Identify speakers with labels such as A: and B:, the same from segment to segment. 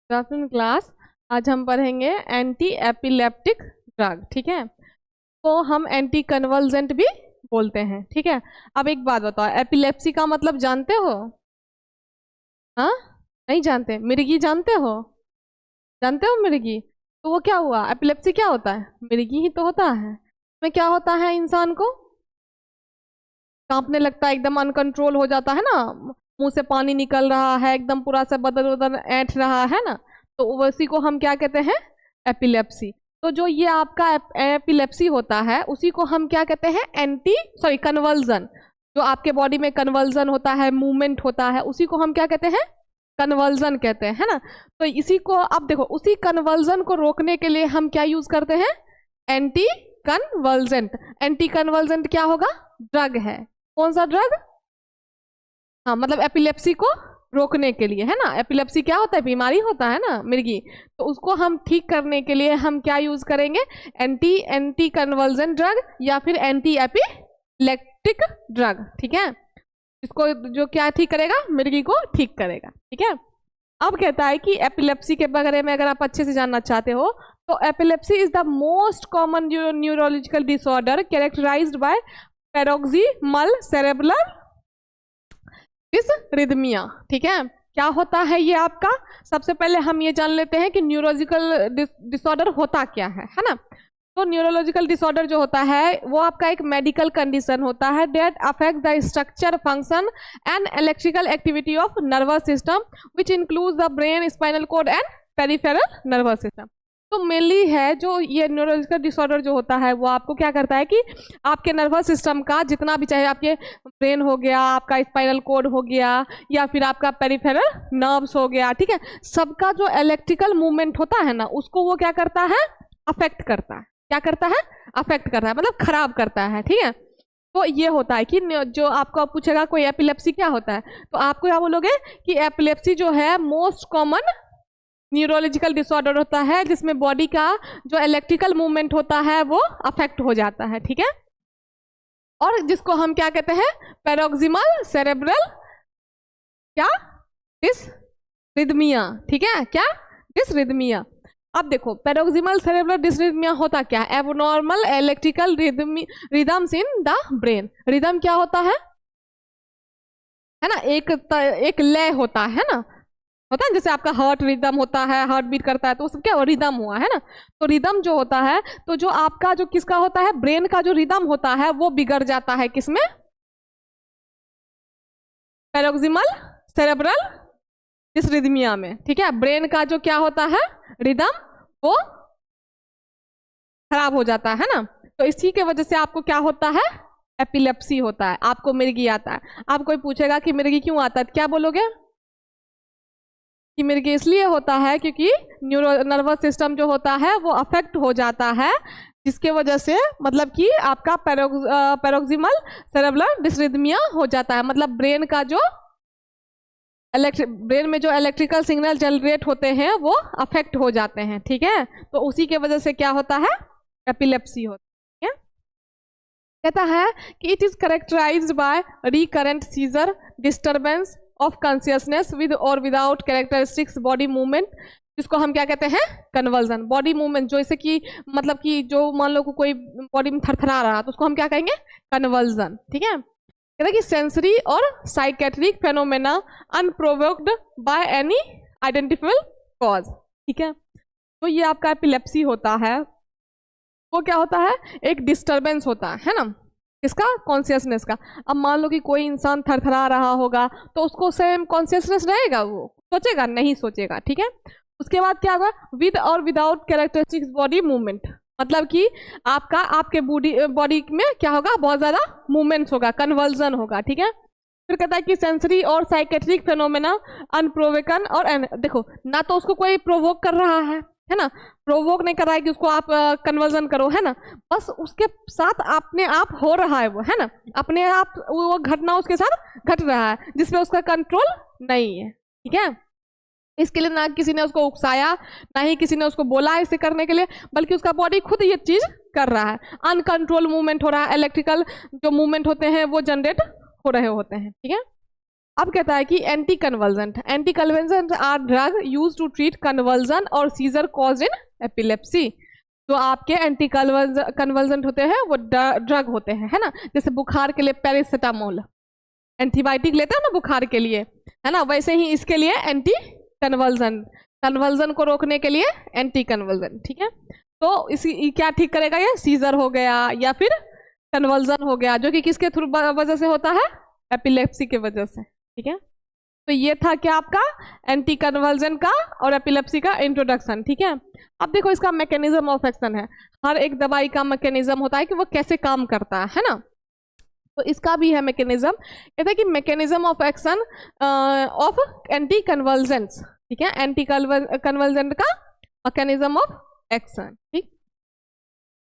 A: Good afternoon class. आज हम पढ़ेंगे एंटी एपिलेप्टिक ड्रग। ठीक है, तो हम एंटी कन्वल्जेंट भी बोलते हैं। ठीक है, अब एक बात बताओ, एपिलेप्सी का मतलब जानते हो? हाँ, नहीं जानते? मिर्गी जानते हो? जानते हो मिर्गी? तो वो क्या हुआ, एपिलेप्सी क्या होता है? मिर्गी ही तो होता है। उसमें क्या होता है, इंसान को कांपने लगता है, एकदम अनकंट्रोल हो जाता है ना, मुंह से पानी निकल रहा है, एकदम पूरा सा बदन उदन ऐंठ रहा है ना, तो उसी को हम क्या कहते हैं? एपिलेप्सी। तो जो ये आपका एपिलेप्सी होता है उसी को हम क्या कहते हैं? कन्वर्जन। जो आपके बॉडी में कन्वर्जन होता है, मूवमेंट होता है, उसी को हम क्या कहते हैं? कन्वर्जन कहते हैं, है ना। तो इसी को अब देखो, उसी कन्वर्जन को रोकने के लिए हम क्या यूज करते हैं? Anti convergent. एंटी कन्वर्जेंट क्या होगा? ड्रग है। कौन सा ड्रग? हाँ, मतलब एपिलेप्सी को रोकने के लिए, है ना। एपिलेप्सी क्या होता है? बीमारी होता है ना, मिर्गी। तो उसको हम ठीक करने के लिए हम क्या यूज करेंगे? एंटी कन्वर्जन ड्रग या फिर एंटी एपिलेप्टिक ड्रग। ठीक है, इसको जो क्या ठीक करेगा? मिर्गी को ठीक करेगा। ठीक है, अब कहता है कि एपिलेप्सी के बारे में अगर आप अच्छे से जानना चाहते हो तो epilepsy is the most common neurological disorder characterized by paroxysmal cerebral dysrhythmia. ठीक है, क्या होता है ये आपका? सबसे पहले हम ये जान लेते हैं कि न्यूरोलॉजिकल डिसऑर्डर होता क्या है ना। तो न्यूरोलॉजिकल डिसऑर्डर जो होता है वो आपका एक मेडिकल कंडीशन होता है that affect the structure, function and electrical activity of nervous system which includes the brain, spinal cord and peripheral nervous system. तो मेनली है जो ये न्यूरोलॉजिकल डिसऑर्डर जो होता है वो आपको क्या करता है कि आपके नर्वस सिस्टम का जितना भी, चाहे आपके ब्रेन हो गया, आपका स्पाइनल कॉर्ड हो गया, या फिर आपका पेरिफेरल नर्व्स हो गया, ठीक है, सबका जो इलेक्ट्रिकल मूवमेंट होता है ना, उसको वो क्या करता है? अफेक्ट करता है। क्या करता है? अफेक्ट करता है, मतलब खराब करता है। ठीक है, तो ये होता है कि जो आपको पूछेगा कोई एपिलेप्सी क्या होता है, तो आपको क्या बोलोगे कि एपिलेप्सी जो है मोस्ट कॉमन न्यूरोलॉजिकल डिसऑर्डर होता है जिसमें बॉडी का जो इलेक्ट्रिकल मूवमेंट होता है वो अफेक्ट हो जाता है। ठीक है, और जिसको हम क्या कहते हैं? पैरोक्सिमल सेरेब्रल क्या डिसरिथमिया। ठीक है, क्या? डिसरिथमिया। अब देखो, पैरोक्सिमल सेरेब्रल डिसरिथमिया होता क्या है? Abnormal electrical rhythms in the brain. Rhythm क्या होता है ना, एक लय होता है ना, होता है जैसे आपका हार्ट रिदम होता है, हार्ट बीट करता है, तो सब क्या रिदम हुआ है ना। तो रिदम जो होता है, तो जो आपका जो किसका होता है? ब्रेन का जो रिदम होता है वो बिगड़ जाता है किसमें? पैरोक्सिमल सेरेब्रल डिसरिथमिया में। ठीक है, ब्रेन का जो क्या होता है? रिदम, वो खराब हो जाता है ना। तो इसी के वजह से आपको क्या होता है? एपिलेप्सी होता है, आपको मिर्गी आता है। आप कोई पूछेगा कि मिर्गी क्यों आता है, क्या बोलोगे? कि मिर्गी इसलिए होता है क्योंकि नर्वस सिस्टम जो होता है वो अफेक्ट हो जाता है, जिसके वजह से मतलब कि आपका पैरोक्सिमल सेरेब्रल डिसरिथमिया हो जाता है। मतलब ब्रेन का जो ब्रेन में जो इलेक्ट्रिकल सिग्नल जनरेट होते हैं वो अफेक्ट हो जाते हैं। ठीक है, तो उसी के वजह से क्या होता है? एपिलेप्सी होता है। कहता है कि it is characterized by recurrent seizure, disturbance of consciousness with और विदाउट कैरेक्टरिस्टिक्स बॉडी मूवमेंट, जिसको हम क्या कहते हैं? कन्वर्जन। बॉडी मूवमेंट जैसे कि मतलब कि जो मान लो कोई बॉडी में थरथरा रहा तो उसको हम क्या कहेंगे? कन्वर्जन। ठीक है, कहते हैं कि सेंसरी और psychiatric phenomena unprovoked by any identifiable cause. ठीक है, तो ये आपका एपिलेप्सी होता है, वो क्या होता है? एक डिस्टर्बेंस होता है ना, इसका कॉन्शियसनेस का। अब मान लो कि कोई इंसान थरथरा रहा होगा तो उसको सेम कॉन्शियसनेस रहेगा? वो सोचेगा? नहीं सोचेगा। ठीक है, उसके बाद क्या होगा? विद और विदाउट कैरेक्टरिस्टिक्स बॉडी मूवमेंट, मतलब कि आपके बॉडी में क्या होगा? बहुत ज्यादा मूवमेंट्स होगा, कन्वर्जन होगा। ठीक है, फिर कहता है कि सेंसरी और साइकेट्रिक फेनोमेना अनप्रोवोकन, और देखो ना तो उसको कोई प्रोवोक कर रहा है ना, प्रोवोक नहीं कर रहा है कि उसको आप कन्वर्जन करो, है ना, बस उसके साथ अपने आप हो रहा है वो, है ना, अपने आप वो घटना उसके साथ घट रहा है जिसमें उसका कंट्रोल नहीं है। ठीक है, इसके लिए ना किसी ने उसको उकसाया, ना ही किसी ने उसको बोला इसे करने के लिए, बल्कि उसका बॉडी खुद ये चीज कर रहा है। अनकंट्रोल मूवमेंट हो रहा है, इलेक्ट्रिकल जो मूवमेंट होते हैं वो जनरेट हो रहे होते हैं। ठीक है, अब कहता है कि anti convergent are drug use to treat conversion और सीजर कॉज इन एपिलेप्सी। जो आपके एंटी कन्वर्जेंट होते हैं वो ड्रग होते हैं, है ना। जैसे बुखार के लिए पैरासिटामोल, एंटीबायोटिक लेते हैं ना बुखार के लिए, है ना, वैसे ही इसके लिए एंटी कन्वर्जन को रोकने के लिए एंटी कन्वर्जन, ठीक है। तो इसी क्या ठीक करेगा, ये सीजर हो गया या फिर कन्वर्जन हो गया, जो कि किसके थ्रू वजह से होता है, एपिलेप्सी के वजह से, ठीक है। तो ये था क्या आपका एंटी कन्वर्जन का और एपिलेप्सी का इंट्रोडक्शन, ठीक है। अब देखो इसका मैकेनिज्म ऑफ एक्शन है, हर एक दवाई का मैकेनिज्म होता है कि वो कैसे काम करता है ना। तो इसका भी है मैकेनिज्म, कहते हैं कि mechanism of action of anticonvulsants, ठीक है, एंटी कन्वर्जेंट का मैकेनिज्म ऑफ एक्शन, ठीक।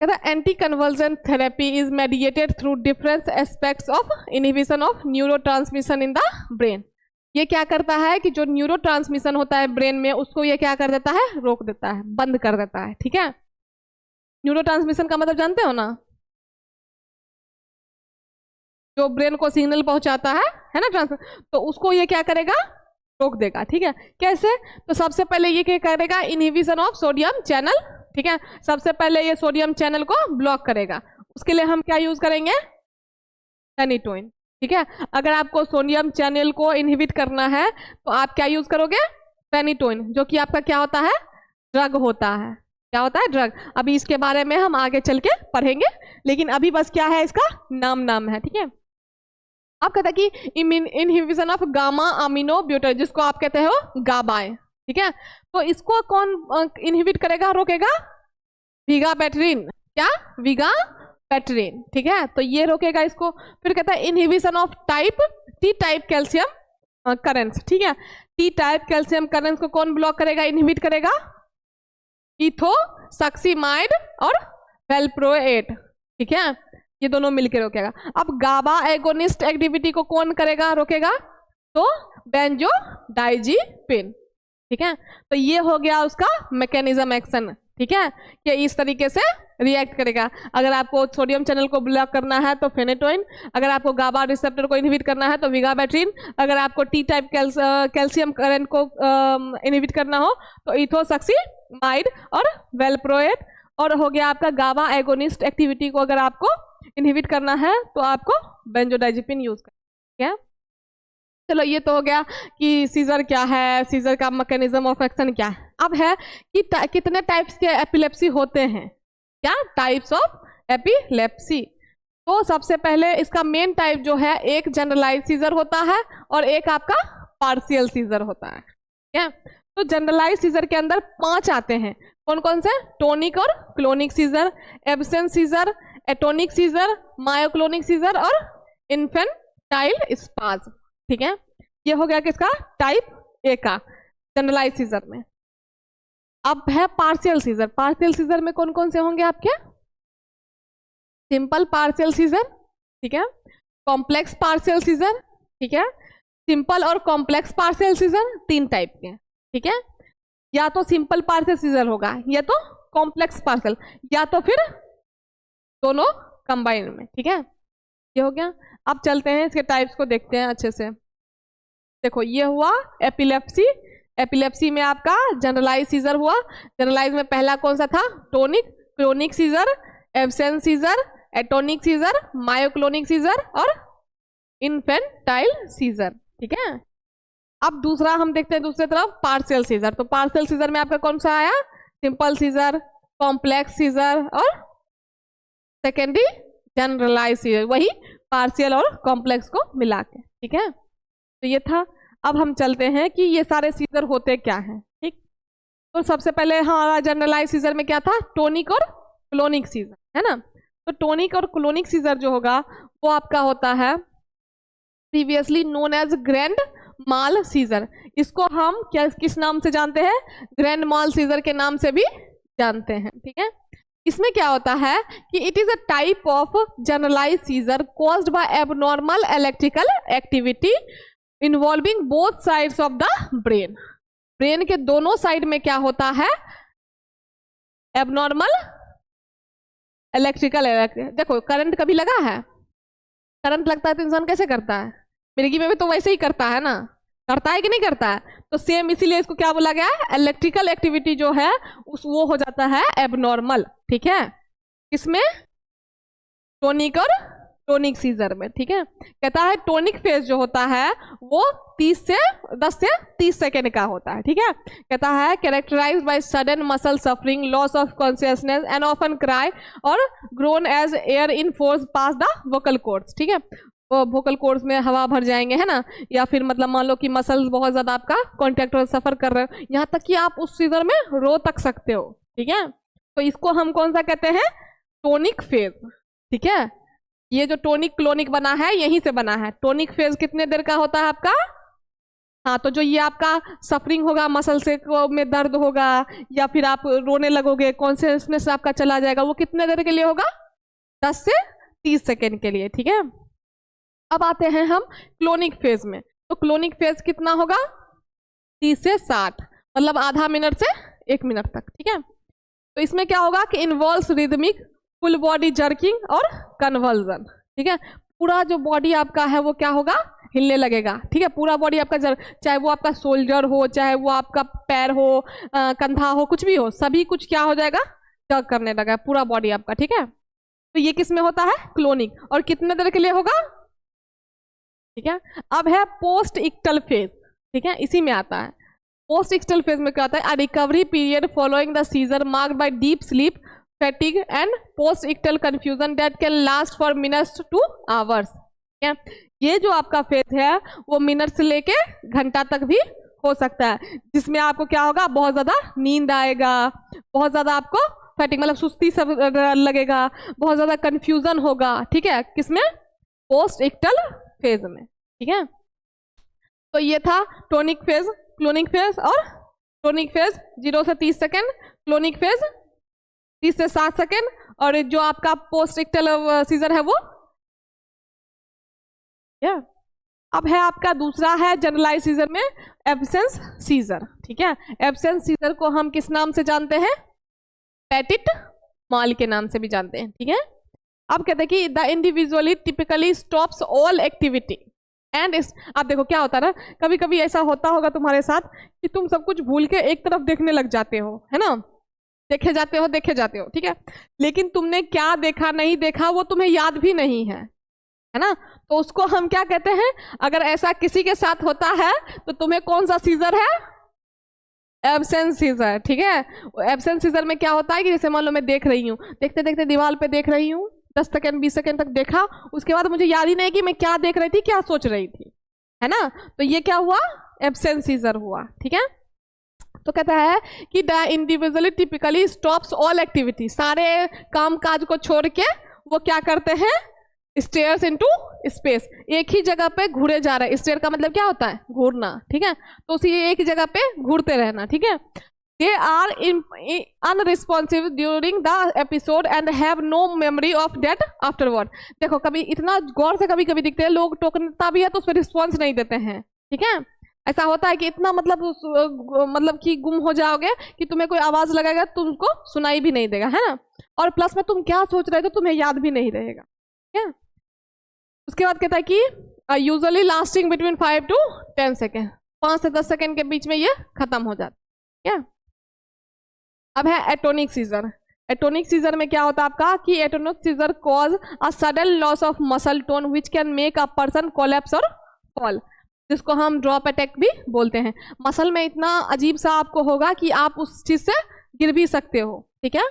A: कहता है anticonvulsant therapy is mediated through different aspects of inhibition of neurotransmission in the brain. ये क्या करता है कि जो न्यूरोट्रांसमिशन होता है ब्रेन में उसको ये क्या कर देता है, रोक देता है, बंद कर देता है, ठीक है। न्यूरोट्रांसमिशन का मतलब जानते हो ना, जो ब्रेन को सिग्नल पहुंचाता है ना, तो उसको ये क्या करेगा, रोक देगा, ठीक है। कैसे, तो सबसे पहले ये क्या करेगा, इनहिबिशन ऑफ सोडियम चैनल, ठीक है। सबसे पहले ये सोडियम चैनल को ब्लॉक करेगा, उसके लिए हम क्या यूज करेंगे, फेनिटोइन, ठीक है। अगर आपको सोडियम चैनल को इनहिबिट करना है तो आप क्या यूज करोगे, फेनिटोइन, जो कि आपका क्या होता है, ड्रग होता है, क्या होता है, ड्रग। अभी इसके बारे में हम आगे चल के पढ़ेंगे, लेकिन अभी बस क्या है, इसका नाम है, ठीक है। आप कहते हैं कि inhibition of gamma amino butyl, जिसको आप कहते हो गाबाए, ठीक है। तो इसको कौन इनहिबिट करेगा, रोकेगा, विगाबैट्रिन, क्या, विगाबैट्रिन, ठीक है। तो ये रोकेगा इसको। फिर कहता है inhibition of T type calcium currents, ठीक है। टी टाइप कैल्शियम करेंट्स को कौन ब्लॉक करेगा, इनहिबिट करेगा, इथोसक्सीमाइड और वेलप्रोएट, ठीक है, ये दोनों मिलकर रोकेगा। अब गाबा एगोनिस्ट एक्टिविटी को कौन करेगा, रोकेगा, तो बेंजोडाइजिपिन, ठीक है। तो ये हो गया उसका मैकेनिज्म एक्शन, ठीक है, कि इस तरीके से रिएक्ट करेगा। अगर आपको सोडियम चैनल को ब्लॉक करना है तो फेनेटोइन, अगर आपको गाबा रिसेप्टर को इनहिबिट करना है तो विगाबैट्रिन, अगर आपको टी टाइप कैल्शियम करंट को इनहिबिट करना हो तो इथोसक्सीमाइड और वेलप्रोएट, और हो गया आपका गाबा एगोनिस्ट एक्टिविटी को अगर आपको इनहिबिट करना है तो आपको बेंजोडाइजिपिन यूज करना है। चलो ये तो हो गया कि सीजर क्या है, सीजर का मैकेनिज्म ऑफ एक्शन क्या है। अब है कि कितने टाइप्स के एपिलेप्सी होते हैं, क्या टाइप्स ऑफ एपिलेप्सी। तो सबसे पहले इसका मेन टाइप जो है, एक जनरलाइज सीजर होता है और एक आपका पार्शियल सीजर होता है, ठीक है। तो जनरलाइज सीजर के अंदर 5 आते हैं, कौन कौन से, टोनिक और clonic scissor, absent scissor, atonic seizure, myoclonic seizure और इन्फेंटाइल स्पाज्म, ठीक है। ये हो गया किसका, टाइप ए का जनरलाइज सीजर में। अब है पार्शियल सीजर। पार्शियल सीजर में कौन कौन से होंगे आपके, सिंपल पार्शियल सीजर, ठीक है, कॉम्प्लेक्स पार्शियल सीजर, ठीक है। सिंपल और कॉम्प्लेक्स पार्शियल सीजर 3 टाइप के, ठीक है। या तो सिंपल पार्शियल सीजर होगा या तो कॉम्प्लेक्स पार्शियल, या तो फिर दोनों कंबाइन में, ठीक है। ये हो गया। अब चलते हैं इसके टाइप्स को देखते हैं अच्छे से। देखो ये हुआ एपिलेप्सी। एपिलेप्सी में आपका जनरलाइज सीजर हुआ। जनरलाइज में पहला कौन सा था, tonic, clonic scissor, absent scissor, atonic seizure, myoclonic seizure और इन्फेंटाइल सीजर, ठीक है। अब दूसरा हम देखते हैं दूसरी तरफ पार्शियल सीजर। तो पार्शियल सीजर में आपका कौन सा आया, सिंपल सीजर, कॉम्प्लेक्स सीजर और सेकेंडरी जनरलाइज सीजर, वही पार्शियल और कॉम्प्लेक्स को मिला के, ठीक है। तो ये था। अब हम चलते हैं कि ये सारे सीजर होते क्या हैं, ठीक। तो सबसे पहले हमारा जनरलाइज सीजर में क्या था, टोनिक और क्लोनिक सीजर, है ना। तो टोनिक और क्लोनिक सीजर जो होगा वो आपका होता है प्रीवियसली नोन एज ग्रैंड माल सीजर। इसको हम क्या किस नाम से जानते हैं, ग्रैंड माल सीजर के नाम से भी जानते हैं, ठीक है। इसमें क्या होता है कि it is a type of generalize seizure caused by abnormal electrical activity involving both sides of the brain. Brain के दोनों साइड में क्या होता है, एबनॉर्मल इलेक्ट्रिकल, देखो करंट कभी लगा है, करंट लगता है तो इंसान कैसे करता है, मिर्गी में भी तो वैसे ही करता है ना, करता है कि नहीं करता है? तो सेम इसीलिए इसको क्या बोला गया है, इलेक्ट्रिकल एक्टिविटी जो है वो हो जाता है एबनॉर्मल, ठीक है, किसमें, टोनिक और टोनिक सीजर में, ठीक है। कहता है टोनिक फेज जो होता है वो 10 से 30 सेकेंड का होता है, ठीक है। कहता है characterized by sudden muscle suffering, loss of consciousness and often cry और groan as air in force past the vocal cords, ठीक है। वोकल कॉर्ड्स में हवा भर जाएंगे, है ना, या फिर मतलब मान लो कि मसल्स बहुत ज्यादा आपका कॉन्ट्रैक्ट और सफर कर रहे हो, यहाँ तक कि आप उस सीजर में रो तक सकते हो, ठीक है। तो इसको हम कौन सा कहते हैं, टोनिक फेज, ठीक है। ये जो टोनिक क्लोनिक बना है यहीं से बना है। टोनिक फेज कितने देर का होता है आपका, हाँ, तो जो ये आपका सफरिंग होगा, मसल से में दर्द होगा या फिर आप रोने लगोगे, कॉन्शियसनेस आपका चला जाएगा, वो कितने देर के लिए होगा, 10 से 30 सेकेंड के लिए, ठीक है। अब आते हैं हम क्लोनिक फेज में। तो क्लोनिक फेज कितना होगा, 30 से 60, मतलब आधा मिनट से 1 मिनट तक, ठीक है। तो इसमें क्या होगा कि involves rhythmic, full body jerking और कन्वर्जन, ठीक है। पूरा जो बॉडी आपका है वो क्या होगा, हिलने लगेगा, ठीक है। पूरा बॉडी आपका चाहे वो आपका शोल्डर हो, चाहे वो आपका पैर हो, कंधा हो, कुछ भी हो, सभी कुछ क्या हो जाएगा, जर्क करने लगा पूरा बॉडी आपका, ठीक है। तो ये किस में होता है, क्लोनिक, और कितने देर के लिए होगा, ठीक है। अब है पोस्ट इक्टल फेज, ठीक है, इसी में आता है। पोस्ट इक्टल फेज में क्या होता है, a recovery period following the seizure marked by deep sleep, fatigue and post ictal confusion that can last for minutes to hours, ठीक है। ये जो आपका फेज है वो मिनट से लेके घंटा तक भी हो सकता है, जिसमें आपको क्या होगा, बहुत ज्यादा नींद आएगा, बहुत ज्यादा आपको फैटिग मतलब सुस्ती सब लगेगा, बहुत ज्यादा कंफ्यूजन होगा, ठीक है, किसमें, पोस्ट इक्टल फेज में, ठीक है। तो ये था टोनिक फेज, क्लोनिक फेज, और टोनिक फेज 0 से 30 सेकेंड, क्लोनिक फेज 30 से 60 सेकेंड, और जो आपका पोस्ट इक्टल सीजर है वो, अब है आपका दूसरा है जनरलाइज सीजर में एब्सेंस सीजर, ठीक है। एब्सेंस सीजर को हम किस नाम से जानते हैं, पेटिट मॉल के नाम से भी जानते हैं, ठीक है। अब कहते हैं कि the individually typically stops all activity and, आप देखो क्या होता है ना, कभी कभी ऐसा होता होगा तुम्हारे साथ कि तुम सब कुछ भूल के एक तरफ देखने लग जाते हो, है ना, देखे जाते हो, ठीक है, लेकिन तुमने क्या देखा नहीं देखा वो तुम्हें याद भी नहीं है ना। तो उसको हम क्या कहते हैं, अगर ऐसा किसी के साथ होता है तो तुम्हें कौन सा सीजर है, एब्सेंस सीजर, ठीक है। एब्सेंस सीजर में क्या होता है कि जैसे मान लो मैं देख रही हूँ, देखते देखते दीवार पे देख रही हूँ, 10 सेकेंड 20 सेकेंड तक देखा, उसके बाद मुझे याद ही नहीं कि मैं क्या देख रही थी, क्या सोच रही थी, है ना। तो ये क्या हुआ, एब्सेंस सीजर हुआ, ठीक है। तो कहता है कि the individually typically stops all activity, सारे काम काज को छोड़ के वो क्या करते हैं, स्टेयर्स इनटू स्पेस, एक ही जगह पे घूरे जा रहे हैं। स्टेयर का मतलब क्या होता है, घूरना, ठीक है। तो उसी एक जगह पे घूरते रहना, ठीक है। They are unresponsive during the episode and have no memory of that afterward. देखो कभी इतना गौर से कभी कभी दिखते हैं लोग, टोकनता भी है तो उस पर रिस्पॉन्स नहीं देते हैं, ठीक है। ऐसा होता है कि इतना मतलब कि गुम हो जाओगे कि तुम्हें कोई आवाज लगाएगा तुमको सुनाई भी नहीं देगा, है ना, और प्लस में तुम क्या सोच रहे थे तुम्हें याद भी नहीं रहेगा, ठीक है। उसके बाद कहता है कि usually lasting between 5 to 10 second, 5 से 10 सेकेंड के बीच में ये खत्म हो जाता है। अब है एटोनिक सीजर। एटोनिक सीजर में क्या होता है आपका कि atonic seizure cause a sudden loss of muscle tone which can make a person collapse और फॉल, जिसको हम ड्रॉप अटैक भी बोलते हैं। मसल में इतना अजीब सा आपको होगा कि आप उस चीज से गिर भी सकते हो, ठीक है।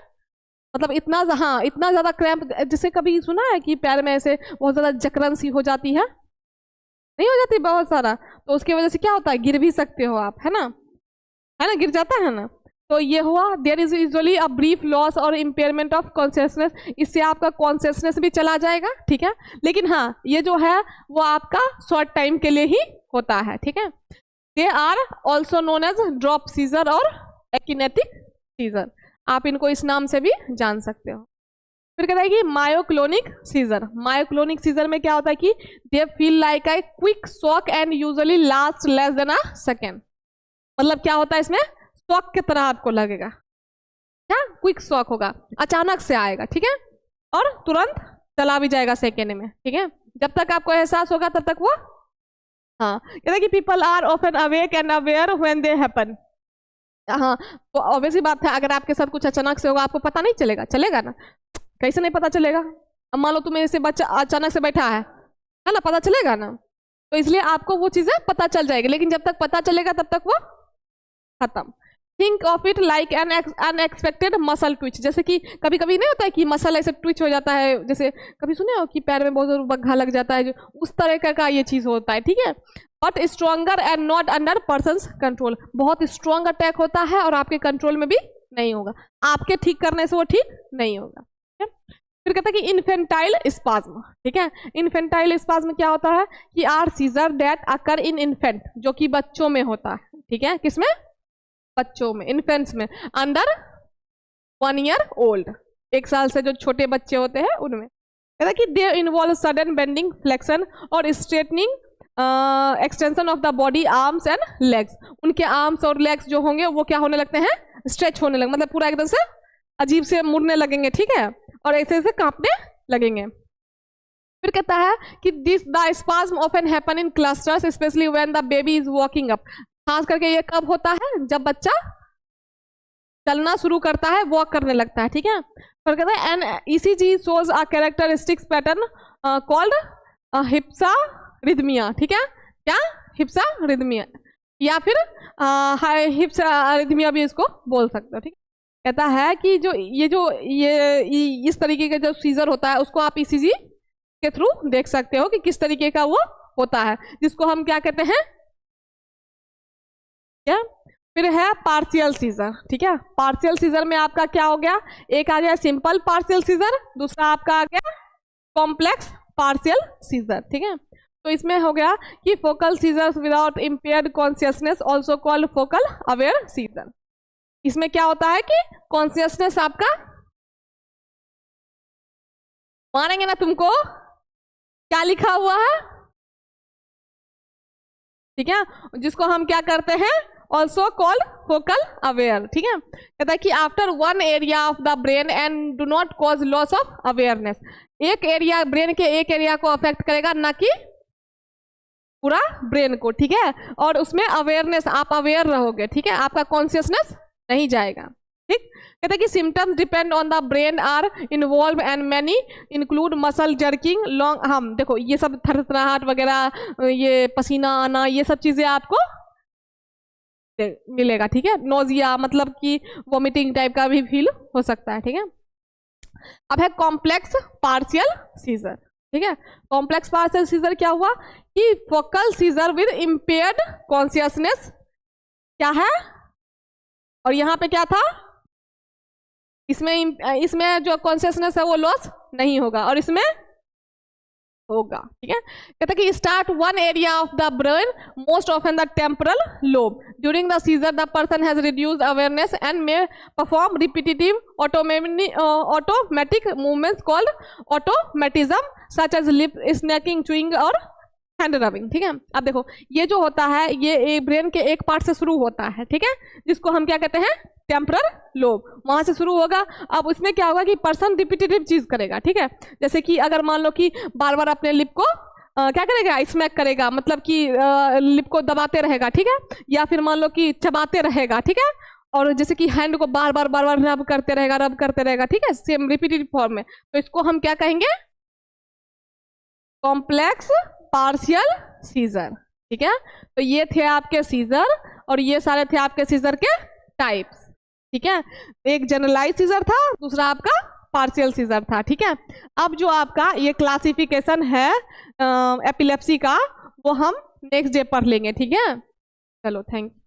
A: मतलब इतना, हाँ, इतना ज्यादा क्रैम्प, जैसे कभी सुना है कि पैर में ऐसे बहुत ज्यादा जकड़न सी हो जाती है, नहीं हो जाती बहुत सारा, तो उसकी वजह से क्या होता है, गिर भी सकते हो आप, है ना, गिर जाता है ना। तो ये हुआ, there is usually a brief loss और इम्पेयरमेंट ऑफ कॉन्शियसनेस, इससे आपका कॉन्शियसनेस भी चला जाएगा, ठीक है। लेकिन हाँ, ये जो है वो आपका शॉर्ट टाइम के लिए ही होता है, ठीक है। They are also known as drop seizure और एकिनेटिक सीजर, आप इनको इस नाम से भी जान सकते हो। फिर कहता है कि मायोक्लोनिक सीजर। मायोक्लोनिक सीजर में क्या होता है कि they feel like a quick shock and usually last less than a second. मतलब क्या होता है इसमें, शॉक की तरह आपको लगेगा, क्या, क्विक शॉक होगा, अचानक से आएगा, ठीक है, और तुरंत चला भी जाएगा सेकेंड में, ठीक है। जब तक आपको एहसास होगा तब तक वो हाँ, कहता है कि people are often awake and aware when they happen. हाँ, तो ऑब्वियसली बात है, अगर आपके साथ कुछ अचानक से होगा आपको पता नहीं चलेगा, चलेगा ना? कैसे नहीं पता चलेगा? अब मान लो तुम्हें ऐसे बच्चा अचानक से बैठा है ना, पता चलेगा ना? तो इसलिए आपको वो चीजें पता चल जाएगी, लेकिन जब तक पता चलेगा तब तक वो खत्म। Think of it like an unexpected muscle Twitch. जैसे कि कभी कभी नहीं होता है कि मसल ऐसे ट्विच हो जाता है, जैसे कभी सुने हो कि पैर में बहुत जोर बग्घा लग जाता है, जो उस तरह का ये चीज होता है, ठीक है? But stronger and not under persons control. बहुत स्ट्रॉन्ग अटैक होता है और आपके कंट्रोल में भी नहीं होगा, आपके ठीक करने से वो ठीक नहीं होगा। ठीक है? फिर कहता है कि इन्फेंटाइल स्पाज्म। ठीक है, इन्फेंटाइल स्पाज्म क्या होता है कि are seizure that occur in infant, जो कि बच्चों में होता है। ठीक है, किसमें? बच्चों में, इन्फेंट्स में, अंडर 1 year old, 1 साल से जो छोटे बच्चे होते हैं उनमें। कहता है कि they involve sudden bending, flexion और straightening, extension of the body, arms and legs. उनके आर्म्स और लेग्स जो होंगे वो क्या होने लगते हैं? स्ट्रेच होने लगते, मतलब पूरा एकदम से अजीब से मुड़ने लगेंगे। ठीक है, और ऐसे ऐसे कांपने लगेंगे। फिर कहता है कि this the spasm often happen in clusters specially when the baby is walking up. खास करके ये कब होता है? जब बच्चा चलना शुरू करता है, वॉक करने लगता है। ठीक है, फिर कहता है an ECG shows a characteristics pattern called hypsarrhythmia. ठीक है, क्या? हिप्सा रिदमिया, या फिर हिप्सा रिदमिया भी इसको बोल सकते हो। ठीक है, कहता है कि ये इस तरीके का जो सीजर होता है उसको आप ईसीजी के थ्रू देख सकते हो कि किस तरीके का वो होता है, जिसको हम क्या कहते हैं? क्या? फिर है पार्शियल सीजर। ठीक है, पार्शियल सीजर में आपका क्या हो गया? एक आ गया सिंपल पार्शियल सीजर, दूसरा आपका आ गया कॉम्प्लेक्स पार्शियल सीजर। ठीक है, तो इसमें हो गया कि focal seizures without impaired consciousness also called focal aware seizure. इसमें क्या होता है कि कॉन्शियसनेस आपका, मानेंगे ना तुमको, क्या लिखा हुआ है? ठीक है, जिसको हम क्या करते हैं? Also called focal aware. ठीक है, कहता है कि after 1 area of the brain and do not cause loss of awareness. एक एरिया, ब्रेन के एक एरिया को अफेक्ट करेगा, ना कि पूरा ब्रेन को। ठीक है, और उसमें अवेयरनेस, आप अवेयर रहोगे। ठीक है, आपका कॉन्शियसनेस नहीं जाएगा। ठीक, कहते हैं कि symptoms depend on the brain are involve and many include muscle jerking, long, हम देखो ये सब थरथराहट वगैरह, ये पसीना आना, ये सब चीजें आपको मिलेगा। ठीक है, नोजिया मतलब कि वॉमिटिंग टाइप का भी फील हो सकता है। ठीक है, अब है कॉम्प्लेक्स पार्शियल सीजर। ठीक है, कॉम्प्लेक्स पार्शियल सीजर क्या हुआ कि focal scissor with impaired consciousness क्या है, और यहाँ पे क्या था? इसमें जो कॉन्शियसनेस है वो लॉस नहीं होगा, और इसमें होगा। ठीक है, कहता है कि start 1 area of the brain, most often the temporal lobe. During the seizure the person has reduced awareness and may perform repetitive automatic movements called automatisms such as lip snacking, chewing और hand rubbing. ठीक है, अब देखो ये जो होता है ये ब्रेन के एक पार्ट से शुरू होता है। ठीक है, जिसको हम क्या कहते हैं? टेम्पोरल लोब, वहां से शुरू होगा। अब उसमें क्या होगा कि पर्सन रिपीटेटिव चीज करेगा। ठीक है, जैसे कि अगर मान लो कि बार बार अपने लिप को क्या करेगा? स्मैक करेगा, मतलब कि लिप को दबाते रहेगा। ठीक है, या फिर मान लो कि चबाते रहेगा। ठीक है, और जैसे कि हैंड को बार बार रब करते रहेगा। ठीक है, सेम रिपीटेटिव फॉर्म में, तो इसको हम क्या कहेंगे? Complex partial seizure. ठीक है, तो ये थे आपके सीजर, और ये सारे थे आपके सीजर के टाइप्स। ठीक है, एक जनरलाइज सीजर था, दूसरा आपका पार्शियल सीजर था। ठीक है, अब जो आपका ये क्लासिफिकेशन है एपिलेप्सी का, वो हम नेक्स्ट डे पढ़ लेंगे। ठीक है, चलो थैंक यू।